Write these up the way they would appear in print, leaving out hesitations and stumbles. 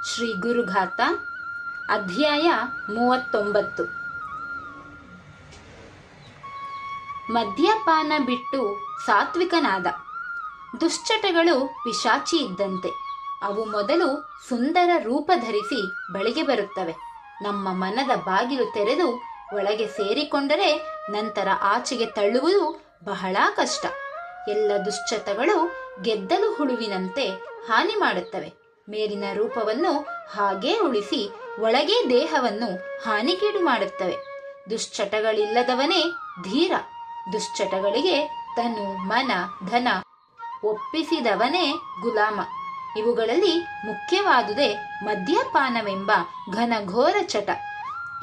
ಶ್ರೀ ಗುರುಗಾಥ ಅಧ್ಯಾಯ 39. ಮದ್ಯಪಾನ ಬಿಟ್ಟು ಸಾತ್ವಿಕನಾದ. ದುಶ್ಚಟಗಳು ಪಿಶಾಚಿ ಇದ್ದಂತೆ. ಅವು ಮೊದಲು ಸುಂದರ ರೂಪ ಧರಿಸಿ ಬಳಿಗೆ ಬರುತ್ತವೆ. ನಮ್ಮ ಮನದ ಬಾಗಿಲು ತೆರೆದು ಒಳಗೆ ಸೇರಿಕೊಂಡರೆ ನಂತರ ಆಚೆಗೆ ತಳ್ಳುವುದು ಬಹಳ ಕಷ್ಟ. ಎಲ್ಲ ದುಶ್ಚಟಗಳು ಗೆದ್ದಲು ಹುಳುವಿನಂತೆ ಹಾನಿ ಮಾಡುತ್ತವೆ. ಮೇಲಿನ ರೂಪವನ್ನು ಹಾಗೇ ಉಳಿಸಿ ಒಳಗೆ ದೇಹವನ್ನು ಹಾನಿಗೀಡು ಮಾಡುತ್ತವೆ. ದುಶ್ಚಟಗಳಿಲ್ಲದವನೇ ಧೀರ. ದುಶ್ಚಟಗಳಿಗೆ ತನು ಮನ ಧನ ಒಪ್ಪಿಸಿದವನೇ ಗುಲಾಮ. ಇವುಗಳಲ್ಲಿ ಮುಖ್ಯವಾದುದೇ ಮದ್ಯಪಾನವೆಂಬ ಘನಘೋರ ಚಟ.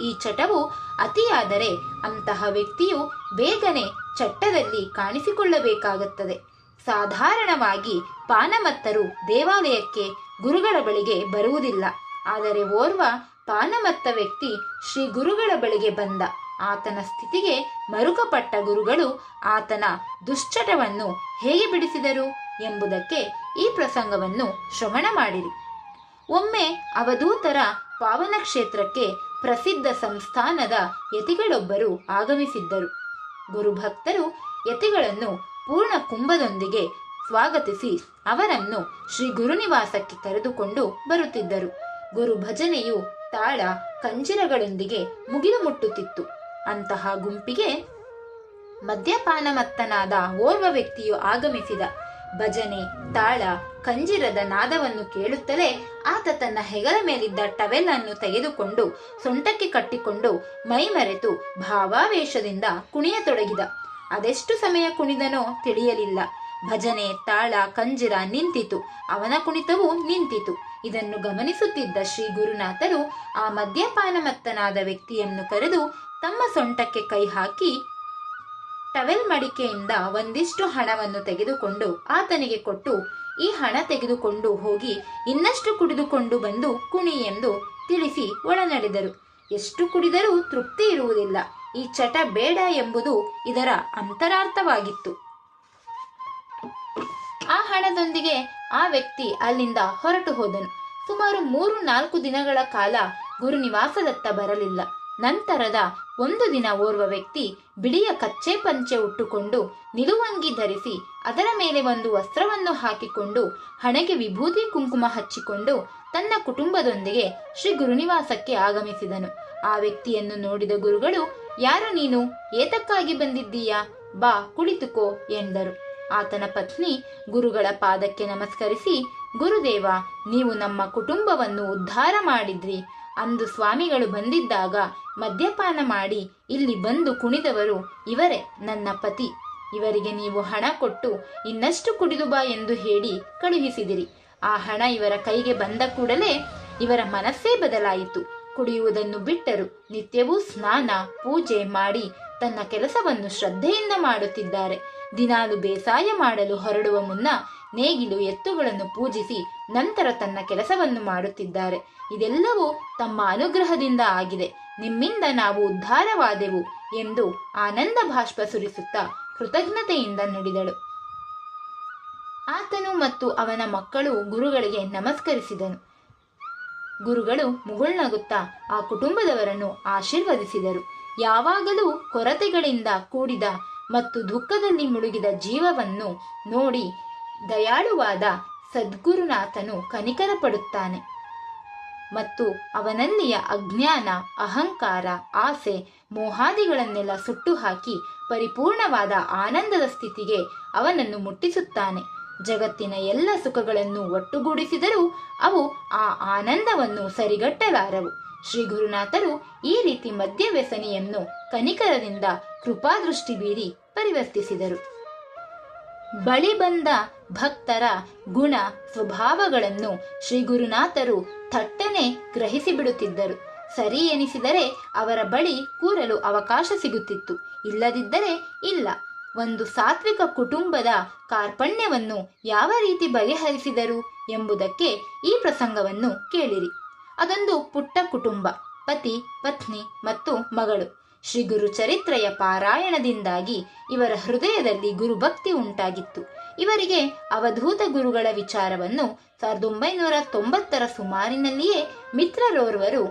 ಈ ಚಟವು ಅತಿಯಾದರೆ ಅಂತಹ ವ್ಯಕ್ತಿಯು ಬೇಗನೆ ಚಟ್ಟದಲ್ಲಿ ಕಾಣಿಸಿಕೊಳ್ಳಬೇಕಾಗುತ್ತದೆ. ಸಾಧಾರಣವಾಗಿ ಪಾನಮತ್ತರು ದೇವಾಲಯಕ್ಕೆ ಗುರುಗಳ ಬಳಿಗೆ ಬರುವುದಿಲ್ಲ. ಆದರೆ ಓರ್ವ ಪಾನಮತ್ತ ವ್ಯಕ್ತಿ ಶ್ರೀ ಗುರುಗಳ ಬಳಿಗೆ ಬಂದ. ಆತನ ಸ್ಥಿತಿಗೆ ಮರುಕಪಟ್ಟ ಗುರುಗಳು ಆತನ ದುಶ್ಚಟವನ್ನು ಹೇಗೆ ಬಿಡಿಸಿದರು ಎಂಬುದಕ್ಕೆ ಈ ಪ್ರಸಂಗವನ್ನು ಶ್ರವಣ ಮಾಡಿರಿ. ಒಮ್ಮೆ ಅವಧೂತರ ಪಾವನ ಕ್ಷೇತ್ರಕ್ಕೆ ಪ್ರಸಿದ್ಧ ಸಂಸ್ಥಾನದ ಯತಿಗಳೊಬ್ಬರು ಆಗಮಿಸಿದ್ದರು. ಗುರುಭಕ್ತರು ಯತಿಗಳನ್ನು ಪೂರ್ಣ ಕುಂಭದೊಂದಿಗೆ ಸ್ವಾಗತಿಸಿ ಅವರನ್ನು ಶ್ರೀ ಗುರುನಿವಾಸಕ್ಕೆ ಕರೆದುಕೊಂಡು ಬರುತ್ತಿದ್ದರು. ಗುರು ಭಜನೆಯು ತಾಳ ಕಂಜಿರಗಳೊಂದಿಗೆ ಮುಗಿಲು ಮುಟ್ಟುತ್ತಿತ್ತು. ಅಂತಹ ಗುಂಪಿಗೆ ಮದ್ಯಪಾನಮತ್ತನಾದ ಓರ್ವ ವ್ಯಕ್ತಿಯು ಆಗಮಿಸಿದ. ಭಜನೆ ತಾಳ ಕಂಜಿರದ ನಾದವನ್ನು ಕೇಳುತ್ತಲೇ ಆತ ತನ್ನ ಹೆಗಲ ಮೇಲಿದ್ದ ಟವೆಲ್ ಅನ್ನು ತೆಗೆದುಕೊಂಡು ಸೊಂಟಕ್ಕೆ ಕಟ್ಟಿಕೊಂಡು ಮೈಮರೆತು ಭಾವಾವೇಶದಿಂದ ಕುಣಿಯತೊಡಗಿದ. ಅದೆಷ್ಟು ಸಮಯ ಕುಣಿದನೋ ತಿಳಿಯಲಿಲ್ಲ. ಭಜನೆ ತಾಳ ಕಂಜಿರ ನಿಂತಿತು. ಅವನ ಕುಣಿತವೂ ನಿಂತಿತು. ಇದನ್ನು ಗಮನಿಸುತ್ತಿದ್ದ ಶ್ರೀ ಗುರುನಾಥರು ಆ ಮದ್ಯಪಾನಮತ್ತನಾದ ವ್ಯಕ್ತಿಯನ್ನು ಕರೆದು ತಮ್ಮ ಸೊಂಟಕ್ಕೆ ಕೈ ಹಾಕಿ ಟವೆಲ್ ಮಡಿಕೆಯಿಂದ ಒಂದಿಷ್ಟು ಹಣವನ್ನು ತೆಗೆದುಕೊಂಡು ಆತನಿಗೆ ಕೊಟ್ಟು, ಈ ಹಣ ತೆಗೆದುಕೊಂಡು ಹೋಗಿ ಇನ್ನಷ್ಟು ಕುಡಿದುಕೊಂಡು ಬಂದು ಕುಣಿ ಎಂದು ತಿಳಿಸಿ ಒಳನಡೆದರು. ಎಷ್ಟು ಕುಡಿದರೂ ತೃಪ್ತಿ ಇರುವುದಿಲ್ಲ. ಈ ಚಟ ಬೇಡ ಎಂಬುದು ಇದರ ಅಂತರಾರ್ಥವಾಗಿತ್ತು. ಆ ಹಣದೊಂದಿಗೆ ಆ ವ್ಯಕ್ತಿ ಅಲ್ಲಿಂದ ಹೊರಟು ಹೋದನು. ಸುಮಾರು 3-4 ದಿನಗಳ ಕಾಲ ಗುರುನಿವಾಸದತ್ತ ಬರಲಿಲ್ಲ. ನಂತರದ ಒಂದು ದಿನ ಓರ್ವ ವ್ಯಕ್ತಿ ಬಿಳಿಯ ಕಚ್ಚೆ ಪಂಚೆ ಉಟ್ಟುಕೊಂಡು ನಿಲುವಂಗಿ ಧರಿಸಿ ಅದರ ಮೇಲೆ ಒಂದು ವಸ್ತ್ರವನ್ನು ಹಾಕಿಕೊಂಡು ಹಣೆಗೆ ವಿಭೂತಿ ಕುಂಕುಮ ಹಚ್ಚಿಕೊಂಡು ತನ್ನ ಕುಟುಂಬದೊಂದಿಗೆ ಶ್ರೀ ಗುರುನಿವಾಸಕ್ಕೆ ಆಗಮಿಸಿದನು. ಆ ವ್ಯಕ್ತಿಯನ್ನು ನೋಡಿದ ಗುರುಗಳು, ಯಾರು ನೀನು? ಏತಕ್ಕಾಗಿ ಬಂದಿದ್ದೀಯಾ? ಬಾ ಕುಳಿತುಕೋ ಎಂದರು. ಆತನ ಪತ್ನಿ ಗುರುಗಳ ಪಾದಕ್ಕೆ ನಮಸ್ಕರಿಸಿ, ಗುರುದೇವ, ನೀವು ನಮ್ಮ ಕುಟುಂಬವನ್ನು ಉದ್ಧಾರ ಮಾಡಿದ್ರಿ. ಅಂದು ಸ್ವಾಮಿಗಳು ಬಂದಿದ್ದಾಗ ಮದ್ಯಪಾನ ಮಾಡಿ ಇಲ್ಲಿ ಬಂದು ಕುಣಿದವರು ಇವರೇ ನನ್ನ ಪತಿ. ಇವರಿಗೆ ನೀವು ಹಣ ಕೊಟ್ಟು ಇನ್ನಷ್ಟು ಕುಡಿದು ಬಾ ಎಂದು ಹೇಳಿ ಕಳುಹಿಸಿದಿರಿ. ಆ ಹಣ ಇವರ ಕೈಗೆ ಬಂದ ಕೂಡಲೇ ಇವರ ಮನಸ್ಸೇ ಬದಲಾಯಿತು. ಕುಡಿಯುವುದನ್ನು ಬಿಟ್ಟರು. ನಿತ್ಯವೂ ಸ್ನಾನ ಪೂಜೆ ಮಾಡಿ ತನ್ನ ಕೆಲಸವನ್ನು ಶ್ರದ್ಧೆಯಿಂದ ಮಾಡುತ್ತಿದ್ದಾರೆ. ದಿನಾಲು ಬೇಸಾಯ ಮಾಡಲು ಹೊರಡುವ ಮುನ್ನ ನೇಗಿಲು ಎತ್ತುಗಳನ್ನು ಪೂಜಿಸಿ ನಂತರ ತನ್ನ ಕೆಲಸವನ್ನು ಮಾಡುತ್ತಿದ್ದಾರೆ. ಇದೆಲ್ಲವೂ ತಮ್ಮ ಅನುಗ್ರಹದಿಂದ ಆಗಿದೆ. ನಿಮ್ಮಿಂದ ನಾವು ಉದ್ಧಾರವಾದೆವು ಎಂದು ಆನಂದ ಬಾಷ್ಪ ಸುರಿಸುತ್ತಾ ಕೃತಜ್ಞತೆಯಿಂದ ನುಡಿದಳು. ಆತನು ಮತ್ತು ಅವನ ಮಕ್ಕಳು ಗುರುಗಳಿಗೆ ನಮಸ್ಕರಿಸಿದನು. ಗುರುಗಳು ಮುಗುಳ್ನಗುತ್ತಾ ಆ ಕುಟುಂಬದವರನ್ನು ಆಶೀರ್ವದಿಸಿದರು. ಯಾವಾಗಲೂ ಕೊರತೆಗಳಿಂದ ಕೂಡಿದ ಮತ್ತು ದುಃಖದಲ್ಲಿ ಮುಳುಗಿದ ಜೀವವನ್ನು ನೋಡಿ ದಯಾಳುವಾದ ಸದ್ಗುರುನಾಥನು ಕನಿಕರ ಪಡುತ್ತಾನೆ ಮತ್ತು ಅವನಲ್ಲಿಯ ಅಜ್ಞಾನ, ಅಹಂಕಾರ, ಆಸೆ, ಮೋಹಾದಿಗಳನ್ನೆಲ್ಲ ಸುಟ್ಟು ಹಾಕಿ ಪರಿಪೂರ್ಣವಾದ ಆನಂದದ ಸ್ಥಿತಿಗೆ ಅವನನ್ನು ಮುಟ್ಟಿಸುತ್ತಾನೆ. ಜಗತ್ತಿನ ಎಲ್ಲ ಸುಖಗಳನ್ನು ಒಟ್ಟುಗೂಡಿಸಿದರೂ ಅವು ಆ ಆನಂದವನ್ನು ಸರಿಗಟ್ಟಲಾರವು. ಶ್ರೀ ಗುರುನಾಥರು ಈ ರೀತಿ ಮದ್ಯವ್ಯಸನಿಯನ್ನು ಕನಿಕರದಿಂದ ಕೃಪಾದೃಷ್ಟಿ ಬೀರಿ ಪರಿವರ್ತಿಸಿದರು. ಬಳಿ ಬಂದ ಭಕ್ತರ ಗುಣ ಸ್ವಭಾವಗಳನ್ನು ಶ್ರೀ ಗುರುನಾಥರು ಥಟ್ಟನೆ ಗ್ರಹಿಸಿ ಬಿಡುತ್ತಿದ್ದರು. ಸರಿ ಎನಿಸಿದರೆ ಅವರ ಬಳಿ ಕೂರಲು ಅವಕಾಶ ಸಿಗುತ್ತಿತ್ತು. ಇಲ್ಲದಿದ್ದರೆ ಇಲ್ಲ. ಒಂದು ಸಾತ್ವಿಕ ಕುಟುಂಬದ ಕಾರ್ಪಣ್ಯವನ್ನು ಯಾವ ರೀತಿ ಬಗೆಹರಿಸಿದರು ಎಂಬುದಕ್ಕೆ ಈ ಪ್ರಸಂಗವನ್ನು ಕೇಳಿರಿ. ಅದೊಂದು ಪುಟ್ಟ ಕುಟುಂಬ. ಪತಿ, ಪತ್ನಿ ಮತ್ತು ಮಗಳು. ಶ್ರೀ ಗುರು ಚರಿತ್ರೆಯ ಪಾರಾಯಣದಿಂದಾಗಿ ಇವರ ಹೃದಯದಲ್ಲಿ ಗುರುಭಕ್ತಿ ಉಂಟಾಗಿತ್ತು. ಇವರಿಗೆ ಅವಧೂತ ಗುರುಗಳ ವಿಚಾರವನ್ನು 1990 ಸುಮಾರಿನಲ್ಲಿಯೇ ಮಿತ್ರರೋರ್ವರು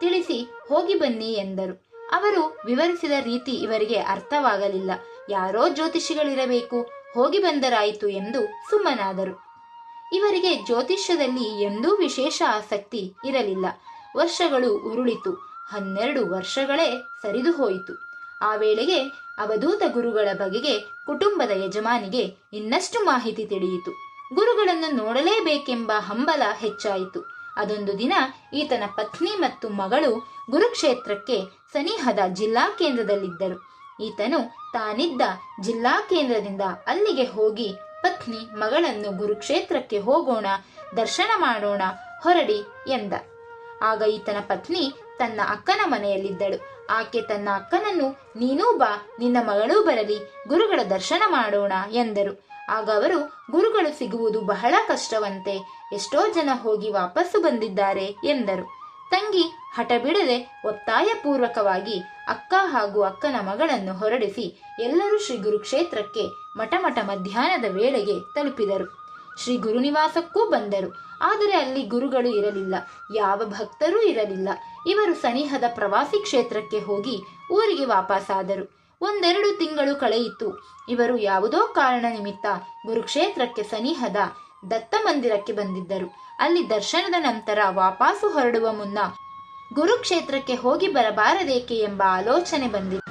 ತಿಳಿಸಿ ಹೋಗಿ ಬನ್ನಿ ಎಂದರು. ಅವರು ವಿವರಿಸಿದ ರೀತಿ ಇವರಿಗೆ ಅರ್ಥವಾಗಲಿಲ್ಲ. ಯಾರೋ ಜ್ಯೋತಿಷಿಗಳಿರಬೇಕು, ಹೋಗಿ ಬಂದರಾಯಿತು ಎಂದು ಸುಮ್ಮನಾದರು. ಇವರಿಗೆ ಜ್ಯೋತಿಷ್ಯದಲ್ಲಿ ಎಂದೂ ವಿಶೇಷ ಆಸಕ್ತಿ ಇರಲಿಲ್ಲ. ವರ್ಷಗಳು ಉರುಳಿತು. 12 ವರ್ಷಗಳೇ ಸರಿದು ಹೋಯಿತು. ಆ ವೇಳೆಗೆ ಅವಧೂತ ಗುರುಗಳ ಬಗೆಗೆ ಕುಟುಂಬದ ಯಜಮಾನಿಗೆ ಇನ್ನಷ್ಟು ಮಾಹಿತಿ ತಿಳಿಯಿತು. ಗುರುಗಳನ್ನು ನೋಡಲೇಬೇಕೆಂಬ ಹಂಬಲ ಹೆಚ್ಚಾಯಿತು. ಅದೊಂದು ದಿನ ಈತನ ಪತ್ನಿ ಮತ್ತು ಮಗಳು ಗುರುಕ್ಷೇತ್ರಕ್ಕೆ ಸನಿಹದ ಜಿಲ್ಲಾ ಕೇಂದ್ರದಲ್ಲಿದ್ದರು. ಈತನು ತಾನಿದ್ದ ಜಿಲ್ಲಾ ಕೇಂದ್ರದಿಂದ ಅಲ್ಲಿಗೆ ಹೋಗಿ ಪತ್ನಿ ಮಗಳನ್ನು ಗುರುಕ್ಷೇತ್ರಕ್ಕೆ ಹೋಗೋಣ, ದರ್ಶನ ಮಾಡೋಣ, ಹೊರಡಿ ಎಂದ. ಆಗ ಈತನ ಪತ್ನಿ ತನ್ನ ಅಕ್ಕನ ಮನೆಯಲ್ಲಿದ್ದಳು. ಆಕೆ ತನ್ನ ಅಕ್ಕನನ್ನು, ನೀನೂ ಬಾ, ನಿನ್ನ ಮಗಳೂ ಬರಲಿ, ಗುರುಗಳ ದರ್ಶನ ಮಾಡೋಣ ಎಂದರು. ಆಗ ಅವರು, ಗುರುಗಳು ಸಿಗುವುದು ಬಹಳ ಕಷ್ಟವಂತೆ, ಎಷ್ಟೋ ಜನ ಹೋಗಿ ವಾಪಸ್ಸು ಬಂದಿದ್ದಾರೆ ಎಂದರು. ತಂಗಿ ಹಠ ಬಿಡದೆ ಒತ್ತಾಯಪೂರ್ವಕವಾಗಿ ಅಕ್ಕ ಹಾಗೂ ಅಕ್ಕನ ಮಗಳನ್ನು ಹೊರಡಿಸಿ ಎಲ್ಲರೂ ಶ್ರೀ ಗುರುಕ್ಷೇತ್ರಕ್ಕೆ ಮಠ ಮಧ್ಯಾಹ್ನದ ವೇಳೆಗೆ ತಲುಪಿದರು. ಶ್ರೀ ಗುರುನಿವಾಸಕ್ಕೂ ಬಂದರು. ಆದರೆ ಅಲ್ಲಿ ಗುರುಗಳು ಇರಲಿಲ್ಲ, ಯಾವ ಭಕ್ತರೂ ಇರಲಿಲ್ಲ. ಇವರು ಸನಿಹದ ಪ್ರವಾಸಿ ಕ್ಷೇತ್ರಕ್ಕೆ ಹೋಗಿ ಊರಿಗೆ ವಾಪಸ್ಸಾದರು. 1-2 ತಿಂಗಳು ಕಳೆಯಿತು. ಇವರು ಯಾವುದೋ ಕಾರಣ ನಿಮಿತ್ತ ಗುರುಕ್ಷೇತ್ರಕ್ಕೆ ಸನಿಹದ ದತ್ತ ಮಂದಿರಕ್ಕೆ ಬಂದಿದ್ದರು. ಅಲ್ಲಿ ದರ್ಶನದ ನಂತರ ವಾಪಸ್ಸು ಹೊರಡುವ ಮುನ್ನ ಗುರುಕ್ಷೇತ್ರಕ್ಕೆ ಹೋಗಿ ಬರಬಾರದೇಕೆ ಎಂಬ ಆಲೋಚನೆ ಬಂದಿದೆ.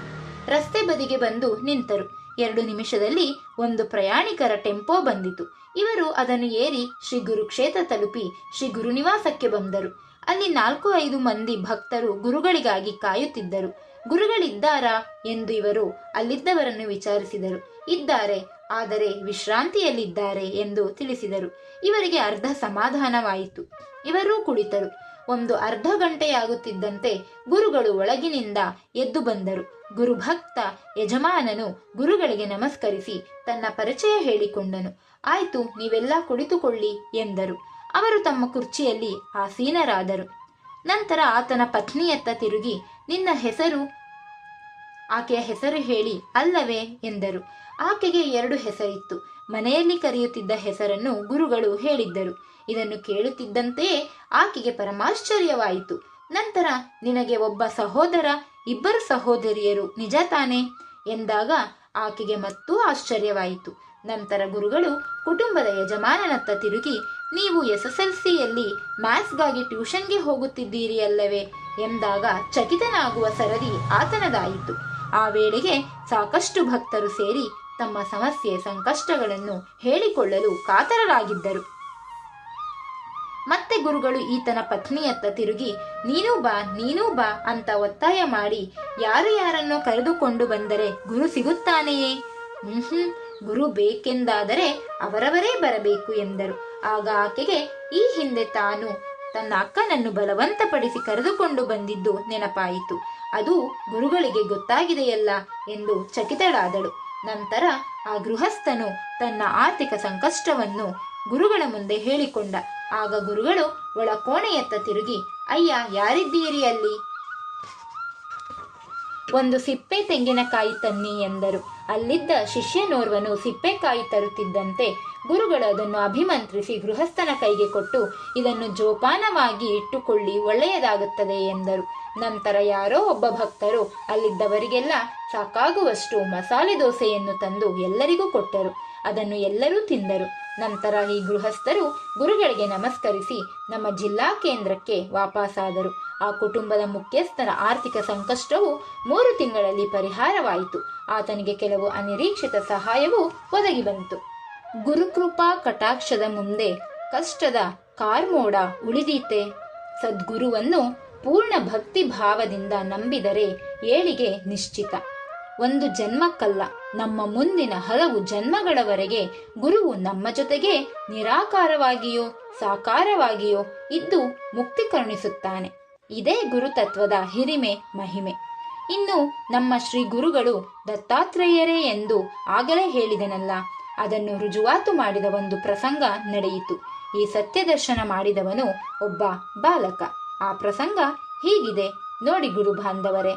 ರಸ್ತೆ ಬದಿಗೆ ಬಂದು ನಿಂತರು. 2 ನಿಮಿಷದಲ್ಲಿ ಒಂದು ಪ್ರಯಾಣಿಕರ ಟೆಂಪೋ ಬಂದಿತು. ಇವರು ಅದನ್ನು ಏರಿ ಶ್ರೀ ಗುರುಕ್ಷೇತ್ರ ತಲುಪಿ ಶ್ರೀ ಗುರುನಿವಾಸಕ್ಕೆ ಬಂದರು. ಅಲ್ಲಿ 4-5 ಮಂದಿ ಭಕ್ತರು ಗುರುಗಳಿಗಾಗಿ ಕಾಯುತ್ತಿದ್ದರು. ಗುರುಗಳಿದ್ದಾರಾ ಎಂದು ಇವರು ಅಲ್ಲಿದ್ದವರನ್ನು ವಿಚಾರಿಸಿದರು. ಇದ್ದಾರೆ, ಆದರೆ ವಿಶ್ರಾಂತಿಯಲ್ಲಿದ್ದಾರೆ ಎಂದು ತಿಳಿಸಿದರು. ಇವರಿಗೆ ಅರ್ಧ ಸಮಾಧಾನವಾಯಿತು. ಇವರೂ ಕುಳಿತರು. ಒಂದು ಅರ್ಧ ಗಂಟೆಯಾಗುತ್ತಿದ್ದಂತೆ ಗುರುಗಳು ಒಳಗಿನಿಂದ ಎದ್ದು ಬಂದರು. ಗುರುಭಕ್ತ ಯಜಮಾನನು ಗುರುಗಳಿಗೆ ನಮಸ್ಕರಿಸಿ ತನ್ನ ಪರಿಚಯ ಹೇಳಿಕೊಂಡನು. ಆಯ್ತು, ನೀವೆಲ್ಲ ಕುಳಿತುಕೊಳ್ಳಿ ಎಂದರು. ಅವರು ತಮ್ಮ ಕುರ್ಚಿಯಲ್ಲಿ ಆಸೀನರಾದರು. ನಂತರ ಆತನ ಪತ್ನಿಯತ್ತ ತಿರುಗಿ, ನಿನ್ನ ಹೆಸರು? ಆಕೆಯ ಹೆಸರು ಹೇಳಿ ಅಲ್ಲವೇ ಎಂದರು. ಆಕೆಗೆ 2 ಹೆಸರಿತ್ತು. ಮನೆಯಲ್ಲಿ ಕರೆಯುತ್ತಿದ್ದ ಹೆಸರನ್ನು ಗುರುಗಳು ಹೇಳಿದ್ದರು. ಇದನ್ನು ಕೇಳುತ್ತಿದ್ದಂತೆಯೇ ಆಕೆಗೆ ಪರಮಾಶ್ಚರ್ಯವಾಯಿತು. ನಂತರ, ನಿನಗೆ ಒಬ್ಬ ಸಹೋದರ, 2 ಸಹೋದರಿಯರು, ನಿಜ ತಾನೇ ಎಂದಾಗ ಆಕೆಗೆ ಮತ್ತೂ ಆಶ್ಚರ್ಯವಾಯಿತು. ನಂತರ ಗುರುಗಳು ಕುಟುಂಬದ ಯಜಮಾನನತ್ತ ತಿರುಗಿ, ನೀವು SSLCಯಲ್ಲಿ ಮ್ಯಾಥ್ಸ್ಗಾಗಿ ಟ್ಯೂಷನ್ಗೆ ಹೋಗುತ್ತಿದ್ದೀರಿ ಅಲ್ಲವೇ ಎಂದಾಗ ಚಕಿತನಾಗುವ ಸರದಿ ಆತನದಾಯಿತು. ಆ ವೇಳೆಗೆ ಸಾಕಷ್ಟು ಭಕ್ತರು ಸೇರಿ ತಮ್ಮ ಸಮಸ್ಯೆ ಸಂಕಷ್ಟಗಳನ್ನು ಹೇಳಿಕೊಳ್ಳಲು ಕಾತರರಾಗಿದ್ದರು. ಮತ್ತೆ ಗುರುಗಳು ಈತನ ಪತ್ನಿಯತ್ತ ತಿರುಗಿ, ನೀನೂ ಬಾ ಅಂತ ಒತ್ತಾಯ ಮಾಡಿ ಯಾರನ್ನೋ ಕರೆದುಕೊಂಡು ಬಂದರೆ ಗುರು ಸಿಗುತ್ತಾನೆಯೇ? ಗುರು ಬೇಕೆಂದಾದರೆ ಅವರವರೇ ಬರಬೇಕು ಎಂದರು. ಆಗ ಆಕೆಗೆ ಈ ಹಿಂದೆ ತಾನು ತನ್ನ ಅಕ್ಕನನ್ನು ಬಲವಂತಪಡಿಸಿ ಕರೆದುಕೊಂಡು ಬಂದಿದ್ದು ನೆನಪಾಯಿತು. ಅದು ಗುರುಗಳಿಗೆ ಗೊತ್ತಾಗಿದೆಯಲ್ಲ ಎಂದು ಚಕಿತಳಾದಳು. ನಂತರ ಆ ಗೃಹಸ್ಥನು ತನ್ನ ಆರ್ಥಿಕ ಸಂಕಷ್ಟವನ್ನು ಗುರುಗಳ ಮುಂದೆ ಹೇಳಿಕೊಂಡ. ಆಗ ಗುರುಗಳು ಒಳಕೋಣೆಯತ್ತ ತಿರುಗಿ, ಅಯ್ಯ, ಯಾರಿದ್ದೀರಿ ಅಲ್ಲಿ? ಒಂದು ಸಿಪ್ಪೆ ತೆಂಗಿನಕಾಯಿ ತನ್ನಿ ಎಂದರು. ಅಲ್ಲಿದ್ದ ಶಿಷ್ಯನೋರ್ವನು ಸಿಪ್ಪೆಕಾಯಿ ತರುತ್ತಿದ್ದಂತೆ ಗುರುಗಳು ಅದನ್ನು ಅಭಿಮಂತ್ರಿಸಿ ಗೃಹಸ್ಥನ ಕೈಗೆ ಕೊಟ್ಟು, ಇದನ್ನು ಜೋಪಾನವಾಗಿ ಇಟ್ಟುಕೊಳ್ಳಿ, ಒಳ್ಳೆಯದಾಗುತ್ತದೆ ಎಂದರು. ನಂತರ ಯಾರೋ ಒಬ್ಬ ಭಕ್ತರು ಅಲ್ಲಿದ್ದವರಿಗೆಲ್ಲ ಸಾಕಾಗುವಷ್ಟು ಮಸಾಲೆ ದೋಸೆಯನ್ನು ತಂದು ಎಲ್ಲರಿಗೂ ಕೊಟ್ಟರು. ಅದನ್ನು ಎಲ್ಲರೂ ತಿಂದರು. ನಂತರ ಈ ಗೃಹಸ್ಥರು ಗುರುಗಳಿಗೆ ನಮಸ್ಕರಿಸಿ ನಮ್ಮ ಜಿಲ್ಲಾ ಕೇಂದ್ರಕ್ಕೆ ವಾಪಸ್ಸಾದರು. ಆ ಕುಟುಂಬದ ಮುಖ್ಯಸ್ಥರ ಆರ್ಥಿಕ ಸಂಕಷ್ಟವು 3 ತಿಂಗಳಲ್ಲಿ ಪರಿಹಾರವಾಯಿತು. ಆತನಿಗೆ ಕೆಲವು ಅನಿರೀಕ್ಷಿತ ಸಹಾಯವೂ ಒದಗಿ ಬಂತು. ಗುರುಕೃಪಾ ಕಟಾಕ್ಷದ ಮುಂದೆ ಕಷ್ಟದ ಕಾರ್ಮೋಡ ಉಳಿದೀತೆ. ಸದ್ಗುರುವನ್ನು ಪೂರ್ಣ ಭಕ್ತಿ ಭಾವದಿಂದ ನಂಬಿದರೆ ಏಳಿಗೆ ನಿಶ್ಚಿತ. ಒಂದು ಜನ್ಮಕ್ಕಲ್ಲ, ನಮ್ಮ ಮುಂದಿನ ಹಲವು ಜನ್ಮಗಳವರೆಗೆ ಗುರುವು ನಮ್ಮ ಜೊತೆಗೆ ನಿರಾಕಾರವಾಗಿಯೋ ಸಾಕಾರವಾಗಿಯೋ ಇದ್ದು ಮುಕ್ತಿ ಕರುಣಿಸುತ್ತಾನೆ. ಇದೇ ಗುರುತತ್ವದ ಹಿರಿಮೆ ಮಹಿಮೆ. ಇನ್ನು ನಮ್ಮ ಶ್ರೀ ಗುರುಗಳು ದತ್ತಾತ್ರೇಯರೇ ಎಂದು ಆಗಲೇ ಹೇಳಿದನಲ್ಲ, ಅದನ್ನು ರುಜುವಾತು ಮಾಡಿದ ಒಂದು ಪ್ರಸಂಗ ನಡೆಯಿತು. ಈ ಸತ್ಯದರ್ಶನ ಮಾಡಿದವನು ಒಬ್ಬ ಬಾಲಕ. ಆ ಪ್ರಸಂಗ ಹೀಗಿದೆ ನೋಡಿ ಗುರು ಬಾಂಧವರೇ.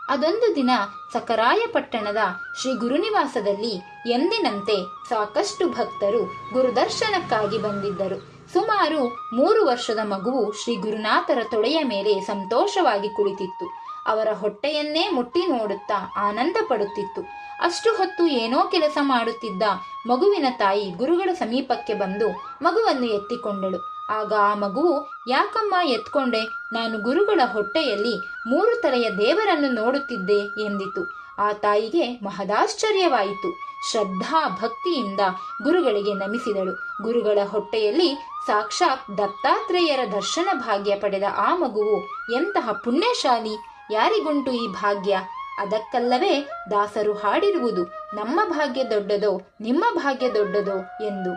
ಅದೊಂದು ದಿನ ಸಕರಾಯಪಟ್ಟಣದ ಶ್ರೀ ಗುರುನಿವಾಸದಲ್ಲಿ ಎಂದಿನಂತೆ ಸಾಕಷ್ಟು ಭಕ್ತರು ಗುರುದರ್ಶನಕ್ಕಾಗಿ ಬಂದಿದ್ದರು. ಸುಮಾರು 3 ವರ್ಷದ ಮಗುವು ಶ್ರೀ ಗುರುನಾಥರ ತೊಡೆಯ ಮೇಲೆ ಸಂತೋಷವಾಗಿ ಕುಳಿತಿತ್ತು. ಅವರ ಹೊಟ್ಟೆಯನ್ನೇ ಮುಟ್ಟಿ ನೋಡುತ್ತಾ ಆನಂದ ಪಡುತ್ತಿತ್ತು. ಅಷ್ಟು ಹೊತ್ತು ಏನೋ ಕೆಲಸ ಮಾಡುತ್ತಿದ್ದ ಮಗುವಿನ ತಾಯಿ ಗುರುಗಳ ಸಮೀಪಕ್ಕೆ ಬಂದು ಮಗುವನ್ನು ಎತ್ತಿಕೊಂಡಳು. ಆಗ ಆ ಮಗುವು, ಯಾಕಮ್ಮ ಎತ್ಕೊಂಡೆ? ನಾನು ಗುರುಗಳ ಹೊಟ್ಟೆಯಲ್ಲಿ 3 ತಲೆಯ ದೇವರನ್ನು ನೋಡುತ್ತಿದ್ದೆ ಎಂದಿತು. ಆ ತಾಯಿಗೆ ಮಹದಾಶ್ಚರ್ಯವಾಯಿತು. ಶ್ರದ್ಧಾ ಭಕ್ತಿಯಿಂದ ಗುರುಗಳಿಗೆ ನಮಿಸಿದಳು. ಗುರುಗಳ ಹೊಟ್ಟೆಯಲ್ಲಿ ಸಾಕ್ಷಾತ್ ದತ್ತಾತ್ರೇಯರ ದರ್ಶನ ಭಾಗ್ಯ ಪಡೆದ ಆ ಮಗುವು ಎಂತಹ ಪುಣ್ಯಶಾಲಿ! ಯಾರಿಗುಂಟು ಈ ಭಾಗ್ಯ? ಅದಕ್ಕಲ್ಲವೇ ದಾಸರು ಹಾಡಿರುವುದು, ನಮ್ಮ ಭಾಗ್ಯ ದೊಡ್ಡದೋ ನಿಮ್ಮ ಭಾಗ್ಯ ದೊಡ್ಡದೋ ಎಂದು.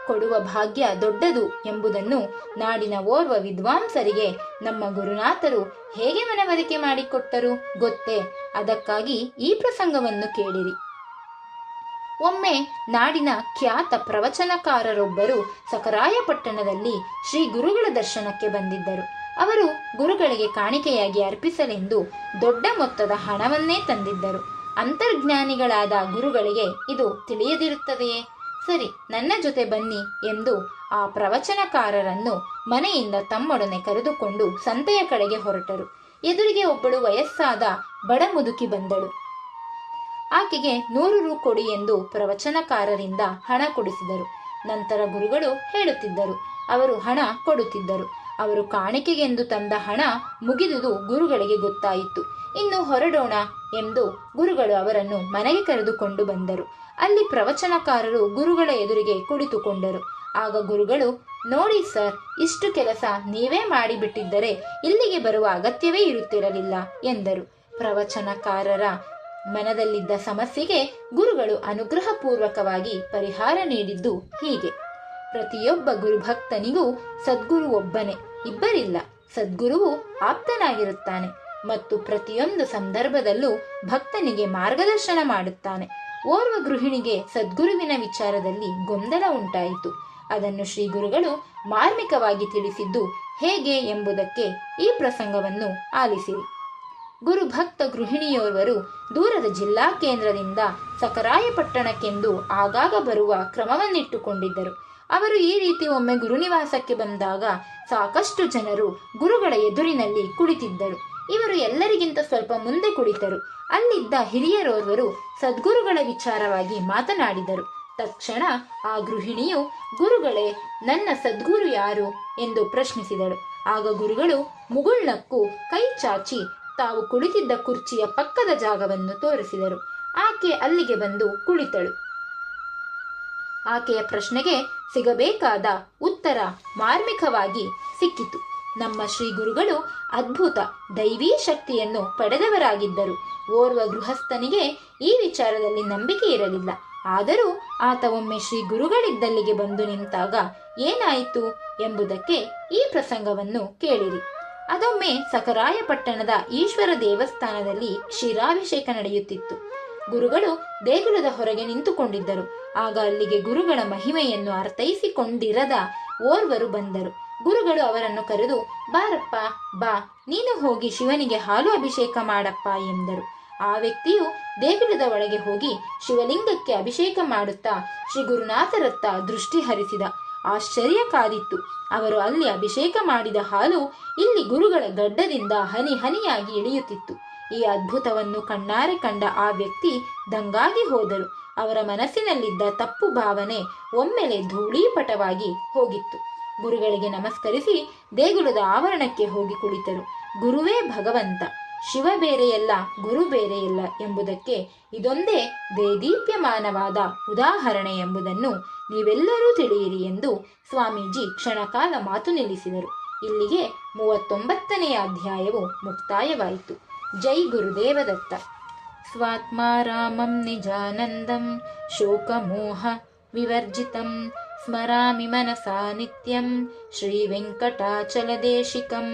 ಕೊಡುವ ಭಾಗ್ಯ ದೊಡ್ಡದು ಎಂಬುದನ್ನು ನಾಡಿನ ಓರ್ವ ವಿದ್ವಾಂಸರಿಗೆ ನಮ್ಮ ಗುರುನಾಥರು ಹೇಗೆ ಮನವರಿಕೆ ಮಾಡಿಕೊಟ್ಟರು ಗೊತ್ತೇ? ಅದಕ್ಕಾಗಿ ಈ ಪ್ರಸಂಗವನ್ನು ಕೇಳಿರಿ. ಒಮ್ಮೆ ನಾಡಿನ ಖ್ಯಾತ ಪ್ರವಚನಕಾರರೊಬ್ಬರು ಸಕರಾಯಪಟ್ಟಣದಲ್ಲಿ ಶ್ರೀ ಗುರುಗಳ ದರ್ಶನಕ್ಕೆ ಬಂದಿದ್ದರು. ಅವರು ಗುರುಗಳಿಗೆ ಕಾಣಿಕೆಯಾಗಿ ಅರ್ಪಿಸಲೆಂದು ದೊಡ್ಡ ಮೊತ್ತದ ಹಣವನ್ನೇ ತಂದಿದ್ದರು. ಅಂತರ್ಜ್ಞಾನಿಗಳಾದ ಗುರುಗಳಿಗೆ ಇದು ತಿಳಿಯದಿರುತ್ತದೆಯೇ? ಸರಿ, ನನ್ನ ಜೊತೆ ಬನ್ನಿ ಎಂದು ಆ ಪ್ರವಚನಕಾರರನ್ನು ಮನೆಯಿಂದ ತಮ್ಮೊಡನೆ ಕರೆದುಕೊಂಡು ಸಂತೆಯ ಕಡೆಗೆ ಹೊರಟರು. ಎದುರಿಗೆ ಒಬ್ಬಳು ವಯಸ್ಸಾದ ಬಡ ಮುದುಕಿ ಬಂದಳು. ಆಕೆಗೆ 100 ರು ಕೊಡಿ ಎಂದು ಪ್ರವಚನಕಾರರಿಂದ ಹಣ ಕೊಡಿಸಿದರು. ನಂತರ ಗುರುಗಳು ಹೇಳುತ್ತಿದ್ದರು, ಅವರು ಹಣ ಕೊಡುತ್ತಿದ್ದರು. ಅವರು ಕಾಣಿಕೆಗೆಂದು ತಂದ ಹಣ ಮುಗಿದುದು ಗುರುಗಳಿಗೆ ಗೊತ್ತಾಯಿತು. ಇನ್ನು ಹೊರಡೋಣ ಎಂದು ಗುರುಗಳು ಅವರನ್ನು ಮನೆಗೆ ಕರೆದುಕೊಂಡು ಬಂದರು. ಅಲ್ಲಿ ಪ್ರವಚನಕಾರರು ಗುರುಗಳ ಎದುರಿಗೆ ಕುಳಿತುಕೊಂಡರು. ಆಗ ಗುರುಗಳು, ನೋಡಿ ಸರ್, ಇಷ್ಟು ಕೆಲಸ ನೀವೇ ಮಾಡಿಬಿಟ್ಟಿದ್ದರೆ ಇಲ್ಲಿಗೆ ಬರುವ ಅಗತ್ಯವೇ ಇರುತ್ತಿರಲಿಲ್ಲ ಎಂದರು. ಪ್ರವಚನಕಾರರ ಮನದಲ್ಲಿದ್ದ ಸಮಸ್ಯೆಗೆ ಗುರುಗಳು ಅನುಗ್ರಹಪೂರ್ವಕವಾಗಿ ಪರಿಹಾರ ನೀಡಿದ್ದು ಹೀಗೆ: ಪ್ರತಿಯೊಬ್ಬ ಗುರುಭಕ್ತನಿಗೂ ಸದ್ಗುರು ಒಬ್ಬನೇ, ಇಬ್ಬರಿಲ್ಲ. ಸದ್ಗುರುವು ಆಪ್ತನಾಗಿರುತ್ತಾನೆ ಮತ್ತು ಪ್ರತಿಯೊಂದು ಸಂದರ್ಭದಲ್ಲೂ ಭಕ್ತನಿಗೆ ಮಾರ್ಗದರ್ಶನ ಮಾಡುತ್ತಾನೆ. ಓರ್ವ ಗೃಹಿಣಿಗೆ ಸದ್ಗುರುವಿನ ವಿಚಾರದಲ್ಲಿ ಗೊಂದಲ ಉಂಟಾಯಿತು. ಅದನ್ನು ಶ್ರೀ ಗುರುಗಳು ಮಾರ್ಮಿಕವಾಗಿ ತಿಳಿಸಿದ್ದು ಹೇಗೆ ಎಂಬುದಕ್ಕೆ ಈ ಪ್ರಸಂಗವನ್ನು ಆಲಿಸಿರಿ. ಗುರುಭಕ್ತ ಗೃಹಿಣಿಯೋರ್ವರು ದೂರದ ಜಿಲ್ಲಾ ಕೇಂದ್ರದಿಂದ ಸಕರಾಯಪಟ್ಟಣಕ್ಕೆಂದು ಆಗಾಗ ಬರುವ ಕ್ರಮವನ್ನಿಟ್ಟುಕೊಂಡಿದ್ದರು. ಅವರು ಈ ರೀತಿ ಒಮ್ಮೆ ಗುರುನಿವಾಸಕ್ಕೆ ಬಂದಾಗ ಸಾಕಷ್ಟು ಜನರು ಗುರುಗಳ ಎದುರಿನಲ್ಲಿ ಕುಳಿತಿದ್ದರು. ಇವರು ಎಲ್ಲರಿಗಿಂತ ಸ್ವಲ್ಪ ಮುಂದೆ ಕುಳಿತರು. ಅಲ್ಲಿದ್ದ ಹಿರಿಯರೋರ್ವರು ಸದ್ಗುರುಗಳ ವಿಚಾರವಾಗಿ ಮಾತನಾಡಿದರು. ತಕ್ಷಣ ಆ ಗೃಹಿಣಿಯು, ಗುರುಗಳೇ, ನನ್ನ ಸದ್ಗುರು ಯಾರು ಎಂದು ಪ್ರಶ್ನಿಸಿದಳು. ಆಗ ಗುರುಗಳು ಮುಗುಳ್ನಕ್ಕು ಕೈ ಚಾಚಿ ತಾವು ಕುಳಿತಿದ್ದ ಕುರ್ಚಿಯ ಪಕ್ಕದ ಜಾಗವನ್ನು ತೋರಿಸಿದರು. ಆಕೆ ಅಲ್ಲಿಗೆ ಬಂದು ಕುಳಿತಳು. ಆಕೆಯ ಪ್ರಶ್ನೆಗೆ ಸಿಗಬೇಕಾದ ಉತ್ತರ ಮಾರ್ಮಿಕವಾಗಿ ಸಿಕ್ಕಿತು. ನಮ್ಮ ಶ್ರೀ ಗುರುಗಳು ಅದ್ಭುತ ದೈವೀ ಶಕ್ತಿಯನ್ನು ಪಡೆದವರಾಗಿದ್ದರು. ಓರ್ವ ಗೃಹಸ್ಥನಿಗೆ ಈ ವಿಚಾರದಲ್ಲಿ ನಂಬಿಕೆ ಇರಲಿಲ್ಲ. ಆದರೂ ಆತ ಒಮ್ಮೆ ಶ್ರೀ ಗುರುಗಳಿದ್ದಲ್ಲಿಗೆ ಬಂದು ನಿಂತಾಗ ಏನಾಯಿತು ಎಂಬುದಕ್ಕೆ ಈ ಪ್ರಸಂಗವನ್ನು ಕೇಳಿರಿ. ಅದೊಮ್ಮೆ ಸಕರಾಯಪಟ್ಟಣದ ಈಶ್ವರ ದೇವಸ್ಥಾನದಲ್ಲಿ ಕ್ಷೀರಾಭಿಷೇಕ ನಡೆಯುತ್ತಿತ್ತು. ಗುರುಗಳು ದೇಗುಲದ ಹೊರಗೆ ನಿಂತುಕೊಂಡಿದ್ದರು. ಆಗ ಅಲ್ಲಿಗೆ ಗುರುಗಳ ಮಹಿಮೆಯನ್ನು ಅರ್ಥೈಸಿಕೊಂಡಿರದ ಓರ್ವರು ಬಂದರು. ಗುರುಗಳು ಅವರನ್ನು ಕರೆದು, ಬಾರಪ್ಪ ಬಾ, ನೀನು ಹೋಗಿ ಶಿವನಿಗೆ ಹಾಲು ಅಭಿಷೇಕ ಮಾಡಪ್ಪ ಎಂದರು. ಆ ವ್ಯಕ್ತಿಯು ದೇಗುಲದ ಒಳಗೆ ಹೋಗಿ ಶಿವಲಿಂಗಕ್ಕೆ ಅಭಿಷೇಕ ಮಾಡುತ್ತಾ ಶ್ರೀ ಗುರುನಾಥರತ್ತ ದೃಷ್ಟಿ ಹರಿಸಿದ. ಆಶ್ಚರ್ಯ ಕಾದಿತ್ತು. ಅವರು ಅಲ್ಲಿ ಅಭಿಷೇಕ ಮಾಡಿದ ಹಾಲು ಇಲ್ಲಿ ಗುರುಗಳ ಗಡ್ಡದಿಂದ ಹನಿ ಹನಿಯಾಗಿ ಇಳಿಯುತ್ತಿತ್ತು. ಈ ಅದ್ಭುತವನ್ನು ಕಣ್ಣಾರೆ ಕಂಡ ಆ ವ್ಯಕ್ತಿ ದಂಗಾಗಿ ಹೋದರು. ಅವರ ಮನಸ್ಸಿನಲ್ಲಿದ್ದ ತಪ್ಪು ಭಾವನೆ ಒಮ್ಮೆಲೆ ಧೂಳೀಪಟವಾಗಿ ಹೋಗಿತ್ತು. ಗುರುಗಳಿಗೆ ನಮಸ್ಕರಿಸಿ ದೇಗುಲದ ಆವರಣಕ್ಕೆ ಹೋಗಿ ಕುಳಿತರು. ಗುರುವೇ ಭಗವಂತ, ಶಿವ ಬೇರೆಯಲ್ಲ, ಗುರು ಬೇರೆಯಲ್ಲ ಎಂಬುದಕ್ಕೆ ಇದೊಂದೇ ದೇದೀಪ್ಯಮಾನವಾದ ಉದಾಹರಣೆ ಎಂಬುದನ್ನು ನೀವೆಲ್ಲರೂ ತಿಳಿಯಿರಿ ಎಂದು ಸ್ವಾಮೀಜಿ ಕ್ಷಣಕಾಲ ಮಾತು ನಿಲ್ಲಿಸಿದರು. ಇಲ್ಲಿಗೆ 39ನೇ ಅಧ್ಯಾಯವು ಮುಕ್ತಾಯವಾಯಿತು. ಜೈ ಗುರುದೇವದತ್ತ. ಸ್ವಾತ್ಮಾರಾಮಂ ನಿಜಾನಂದಂ ಶೋಕಮೋಹ ವಿವರ್ಜಿತಂ ಸ್ಮರಾಮಿ ಮನಸಾ ನಿತ್ಯಂ ಶ್ರೀ ವೆಂಕಟಾಚಲದೇಶಿಕಂ.